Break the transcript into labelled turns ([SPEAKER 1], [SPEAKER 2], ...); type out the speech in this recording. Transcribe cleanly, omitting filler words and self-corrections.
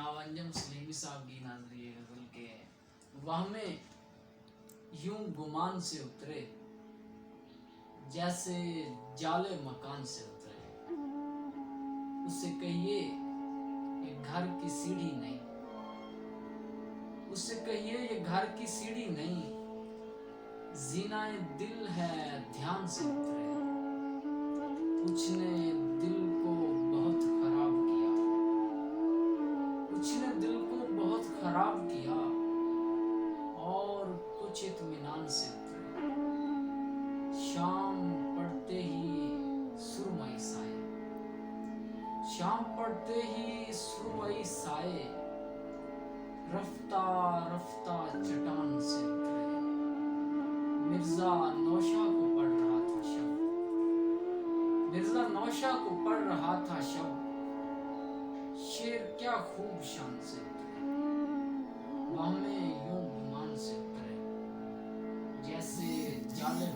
[SPEAKER 1] नावंजम Salimi साहब की नाजरी गजल के वाह में यूं गुमान से उतरे जैसे जाले मकान से उतरे। उससे कहिए ये घर की सीढ़ी नहीं, उससे कहिए ये घर की सीढ़ी नहीं, जीनाए दिल है ध्यान से उतरे। उसने दिल को बहुत खराब किया, उसने दिल को बहुत खराब किया और कुछ इत्मीनान से उतरे। शाम पड़ते ही सुरमई साए, शाम पड़ते ही सुरमई साए, रफ्ता रफ्ता चट्टान से उतरे। मिर्जा नौशा को पढ़ रहा था शब्द, मिर्जा नौशा को पढ़ रहा था शब्द, शेर क्या खूब शान से उतरे। बाह में यूं गुमान से उतरे जैसे जाले